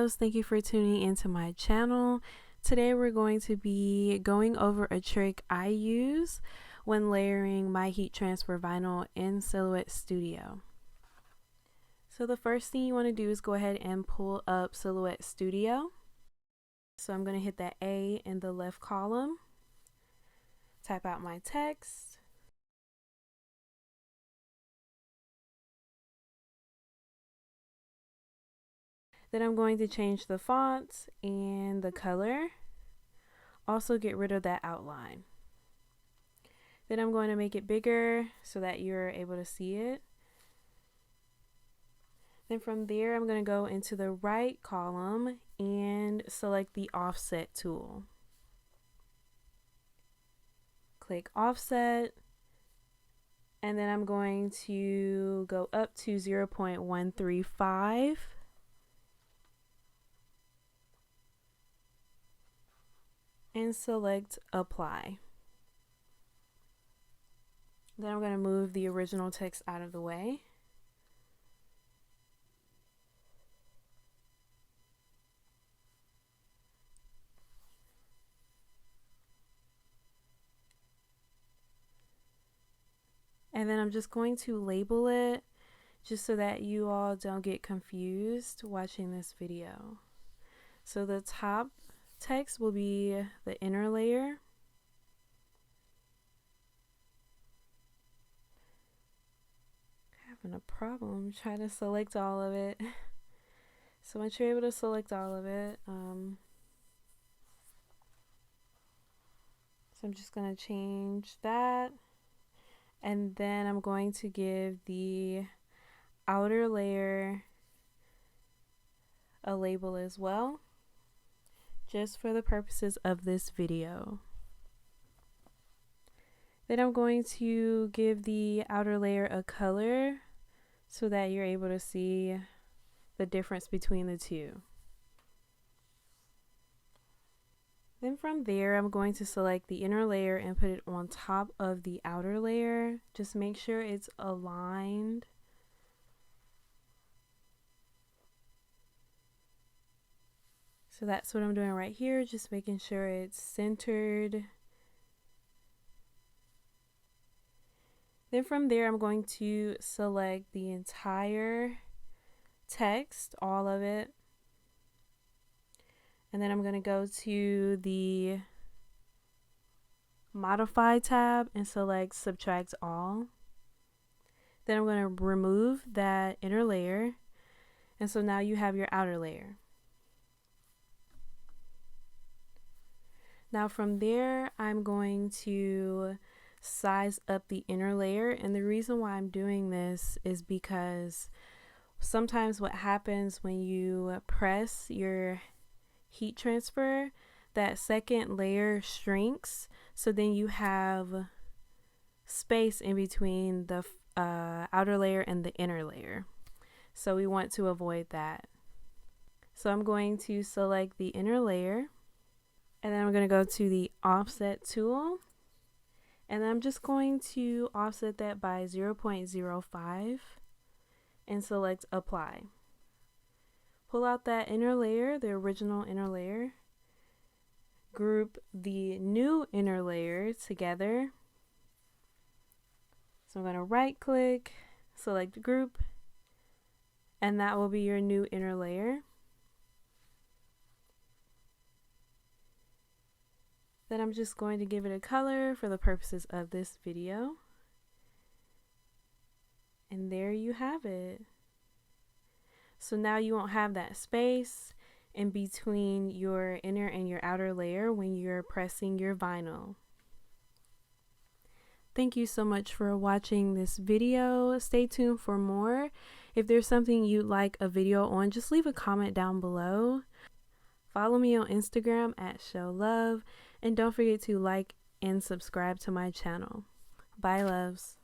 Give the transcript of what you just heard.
loves, thank you for tuning into my channel. Today we're going to be going over a trick I use when layering my heat transfer vinyl in Silhouette Studio. So the first thing you want to do is go ahead and pull up Silhouette Studio. So I'm going to hit that A in the left column, type out my text. Then I'm going to change the font and the color. Also get rid of that outline. Then I'm going to make it bigger so that you're able to see it. Then from there, I'm going to go into the right column and select the offset tool. Click offset. And then I'm going to go up to 0.135. And select apply. Then I'm going to move the original text out of the way. And then I'm just going to label it just so that you all don't get confused watching this video. So the top text will be the inner layer. Having a problem trying to select all of it. So once you're able to select all of it, so I'm just going to change that, and then I'm going to give the outer layer a label as well, just for the purposes of this video. Then I'm going to give the outer layer a color so that you're able to see the difference between the two. Then from there, I'm going to select the inner layer and put it on top of the outer layer. Just make sure it's aligned. So that's what I'm doing right here, just making sure it's centered. Then from there, I'm going to select the entire text, all of it. And then I'm going to go to the Modify tab and select Subtract All. Then I'm going to remove that inner layer. And so now you have your outer layer. Now from there, I'm going to size up the inner layer, and the reason why I'm doing this is because sometimes what happens when you press your heat transfer, that second layer shrinks, so then you have space in between the outer layer and the inner layer. So we want to avoid that. So I'm going to select the inner layer, and then I'm going to go to the offset tool. And I'm just going to offset that by 0.05 and select apply. Pull out that inner layer, the original inner layer. Group the new inner layer together. So I'm going to right click, select group, and that will be your new inner layer. Then I'm just going to give it a color for the purposes of this video. And there you have it. So now you won't have that space in between your inner and your outer layer when you're pressing your vinyl. Thank you so much for watching this video. Stay tuned for more. If there's something you'd like a video on, just leave a comment down below. Follow me on Instagram at @ShowLove. And don't forget to like and subscribe to my channel. Bye, loves.